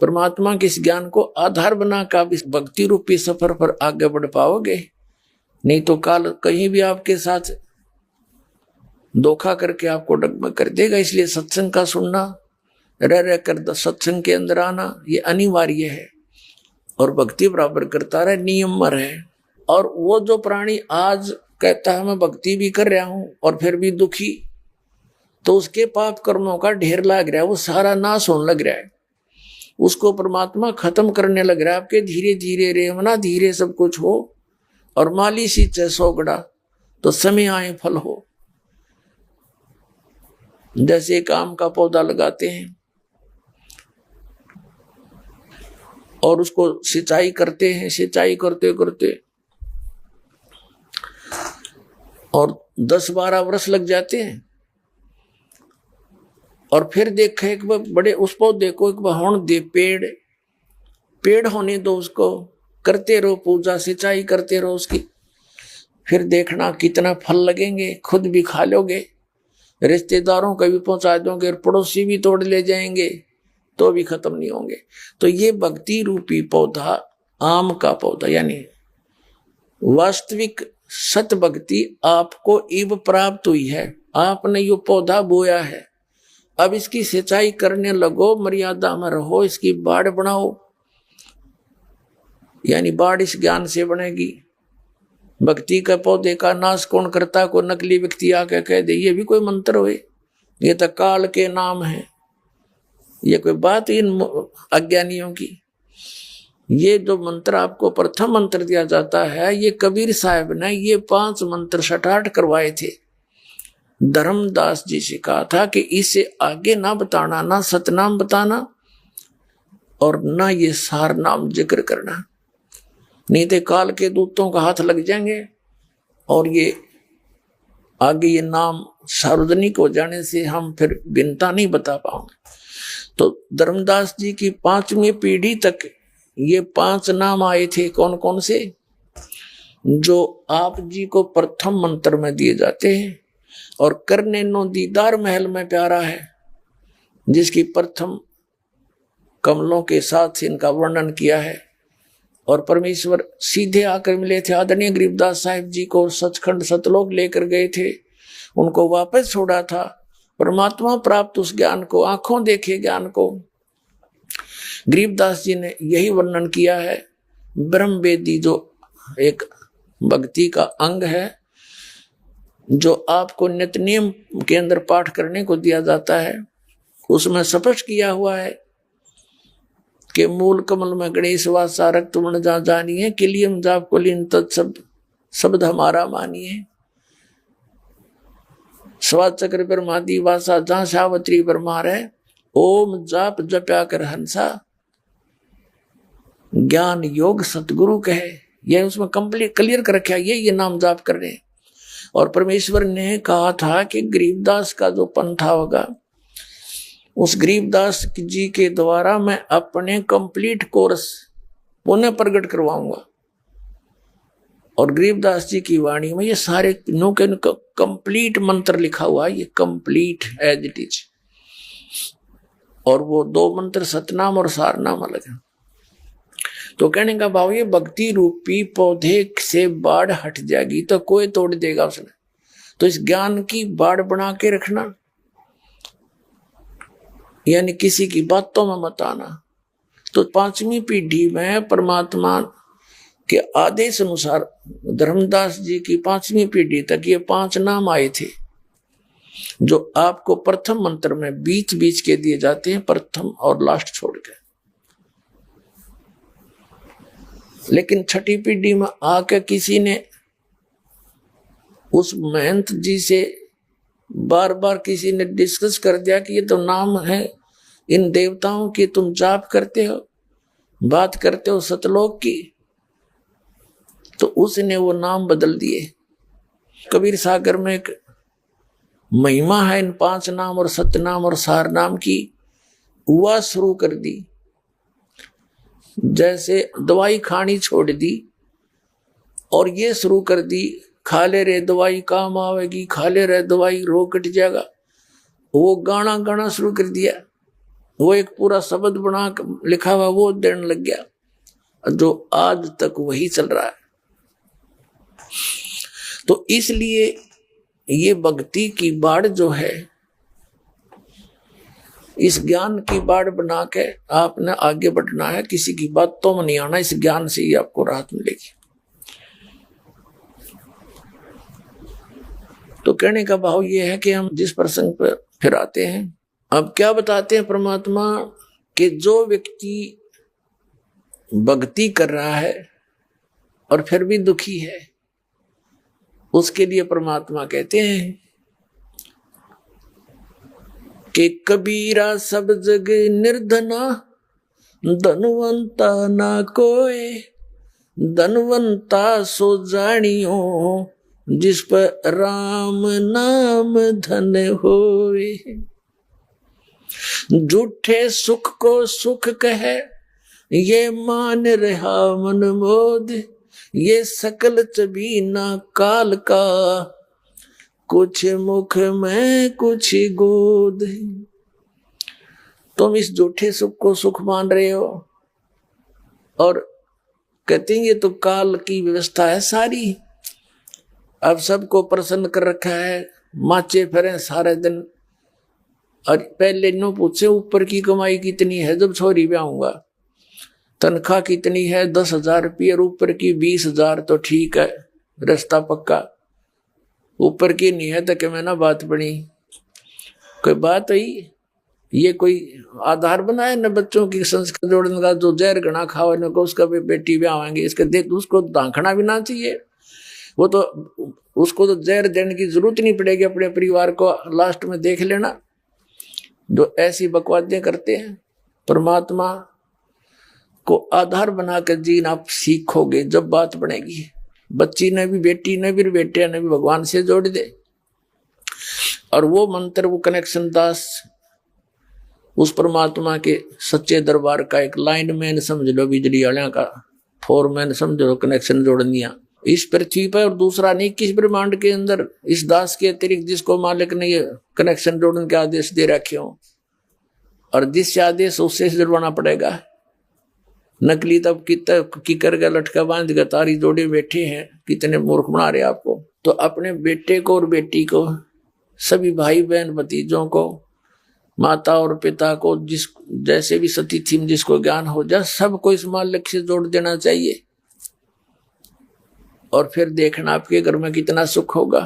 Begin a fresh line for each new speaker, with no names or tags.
परमात्मा के इस ज्ञान को आधार बनाकर आप इस भक्ति रूपी सफर पर आगे बढ़ पाओगे। नहीं तो काल कहीं भी आपके साथ धोखा करके आपको डगमग कर देगा। इसलिए सत्संग का सुनना, रह कर सत्संग के अंदर आना, ये अनिवार्य है और भक्ति बराबर करता रहे, नियमर है। और वो जो प्राणी आज कहता है मैं भक्ति भी कर रहा हूं और फिर भी दुखी, तो उसके पाप कर्मों का ढेर लग रहा है, वो सारा नाश होने लग रहा है, उसको परमात्मा खत्म करने लग रहा है। आपके धीरे धीरे रेवना धीरे सब कुछ हो और माली सींचे सोगड़ा तो समय आए फल हो। जैसे एक आम का पौधा लगाते हैं और उसको सिंचाई करते हैं, सिंचाई करते करते और 10-12 वर्ष लग जाते हैं और फिर देखे एक बार बड़े उस पौधे को एक बार होने दे, पेड़ होने दो, उसको करते रहो पूजा, सिंचाई करते रहो उसकी, फिर देखना कितना फल लगेंगे, खुद भी खा लोगे, रिश्तेदारों को भी पहुंचा दोगे और पड़ोसी भी तोड़ ले जाएंगे तो भी खत्म नहीं होंगे। तो ये भक्ति रूपी पौधा, आम का पौधा, यानी वास्तविक सत भक्ति आपको इब प्राप्त हुई है। आपने ये पौधा बोया है, अब इसकी सिंचाई करने लगो, मर्यादा में रहो, इसकी बाड़ बनाओ, यानी बाड़ इस ज्ञान से बनेगी। भक्ति का पौधे का नाश कौन करता, को नकली व्यक्ति आके कह दे ये भी कोई मंत्र हुए, ये तो काल के नाम है, ये कोई बात इन अज्ञानियों की। ये जो मंत्र आपको प्रथम मंत्र दिया जाता है, ये कबीर साहब ने ये 5 मंत्र 68 करवाए थे। धर्मदास जी से कहा था कि इसे आगे ना बताना, ना सतनाम बताना और ना ये सार नाम जिक्र करना, नहीं तो काल के दूतों का हाथ लग जाएंगे और ये आगे ये नाम सार्वजनिक हो जाने से हम फिर गिनता नहीं बता पाओगे। तो धर्मदास जी की 5वीं पीढ़ी तक ये 5 नाम आए थे। कौन कौन से? जो आप जी को प्रथम मंत्र में दिए जाते हैं और करने नो दीदार महल में प्यारा है, जिसकी प्रथम कमलों के साथ इनका वर्णन किया है। और परमेश्वर सीधे आकर मिले थे, आदरणीय गरीबदास साहिब जी को सचखंड सतलोक लेकर गए थे, उनको वापस छोड़ा था। परमात्मा प्राप्त उस ज्ञान को, आंखों देखे ज्ञान को गरीबदास जी ने यही वर्णन किया है। ब्रह्म वेदी जो एक भक्ति का अंग है, जो आपको नित्य नियम के अंदर पाठ करने को दिया जाता है, उसमें स्पष्ट किया हुआ है कि मूल कमल में गणेश वासा रक्त वर्ण जा जानिए, किलियम जाप कुलीन तत्शब्द शब्द हमारा मानिए, स्वाचक्र ब्रह्मादि वासा जहां सावत्री ब्रह्मार है, ओम जाप जप्या कर हंसा, ज्ञान योग सतगुरु कहे। यह उसमें कंप्लीट क्लियर कर रखा है, ये नाम जाप कर रहे हैं। और परमेश्वर ने कहा था कि गरीबदास का जो पंथा होगा, उस गरीबदास जी के द्वारा मैं अपने कंप्लीट कोर्स पुनः प्रकट करवाऊंगा। और गरीबदास जी की वाणी में ये सारे नो के कंप्लीट मंत्र लिखा हुआ है, ये कंप्लीट एज इट इज। और वो 2 मंत्र सतनाम और सारनाम अलग है। तो कहने का भाव, ये भक्ति रूपी पौधे से बाढ़ हट जाएगी तो कोई तोड़ देगा उसने। तो इस ज्ञान की बाढ़ बना के रखना, यानी किसी की बातों में मत आना। तो 5वीं पीढ़ी में परमात्मा के आदेश अनुसार धर्मदास जी की 5वीं पीढ़ी तक ये 5 नाम आए थे, जो आपको प्रथम मंत्र में बीच बीच के दिए जाते हैं, प्रथम और लास्ट छोड़ के। लेकिन 6ठी पीढ़ी में आके किसी ने उस महंत जी से बार बार किसी ने डिस्कस कर दिया कि ये तो नाम है इन देवताओं की, तुम जाप करते हो, बात करते हो सतलोक की, तो उसने वो नाम बदल दिए। कबीर सागर में एक महिमा है इन 5 नाम और सतनाम और सार नाम की, वह शुरू कर दी। जैसे दवाई खानी छोड़ दी और ये शुरू कर दी, खा ले रे दवाई काम आवेगी, खा ले रे दवाई रोग कट जाएगा, वो गाना गाना शुरू कर दिया। वो एक पूरा शब्द बना लिखा हुआ वो देने लग गया, जो आज तक वही चल रहा है। तो इसलिए ये भक्ति की बाढ़ जो है, इस ज्ञान की बाढ़ बना के आपने आगे बढ़ना है। किसी की बातों में नहीं आना, इस ज्ञान से ही आपको राहत मिलेगी। तो कहने का भाव ये है कि हम जिस प्रसंग पर फिर आते हैं, अब क्या बताते हैं परमात्मा कि जो व्यक्ति भक्ति कर रहा है और फिर भी दुखी है, उसके लिए परमात्मा कहते हैं कि कबीरा सब जग निर्धना, धनवंता ना कोय, धनवंता सो जानियो, जिस पर राम नाम धन होए। झूठे सुख को सुख कहे, ये मान रहा मन मोद, ये सकल चबीना काल का, कुछ मुख में कुछ गोद। तुम इस झूठे सुख को सुख मान रहे हो और कहते हैं ये तो काल की व्यवस्था है सारी, अब सबको प्रसन्न कर रखा है, माचे फिरे सारे दिन। और पहले नो पूछे ऊपर की कमाई कितनी है, जब छोरी ब्याहूंगा तनख्वाह कितनी है, 10,000 रुपये, ऊपर की 20,000, तो ठीक है, रास्ता पक्का। ऊपर की नहीं है तो कि मैं ना बात बनी, कोई बात हुई। ये कोई आधार बनाए न बच्चों की संस्कार जोड़ने का, जो जहर घना खाओ न को उसका भी बेटी ब्याहेंगे, इसके देख उसको दांखना भी ना चाहिए। वो तो उसको तो जहर देने की जरूरत नहीं पड़ेगी, अपने परिवार को लास्ट में देख लेना। जो ऐसी बकवादें करते हैं, परमात्मा को आधार बनाकर जीना आप सीखोगे जब बात बनेगी। बच्ची ने भी, बेटी ने भी, बेटे ने भी भगवान से जोड़ दे, और वो मंत्र, वो कनेक्शन दास उस परमात्मा के सच्चे दरबार का एक लाइनमैन समझ लो, बिजली वाले का फोरमैन समझ लो, कनेक्शन जोड़ दिया इस पृथ्वी पर। और दूसरा नहीं किस ब्रह्मांड के अंदर इस दास के अतिरिक्त जिसको मालिक ने ये कनेक्शन जोड़ने के आदेश दे रखे हो, और जिससे आदेश उससे जुड़वाना पड़ेगा। नकली तब किकर का लटका बांध कर तारी जोड़े बैठे हैं, कितने मूर्ख बना रहे आपको। तो अपने बेटे को और बेटी को, सभी भाई बहन भतीजों को, माता और पिता को, जिस जैसे भी सती थी जिसको ज्ञान हो जाए, सबको इस मालिक से जोड़ देना चाहिए। और फिर देखना आपके घर में कितना सुख होगा।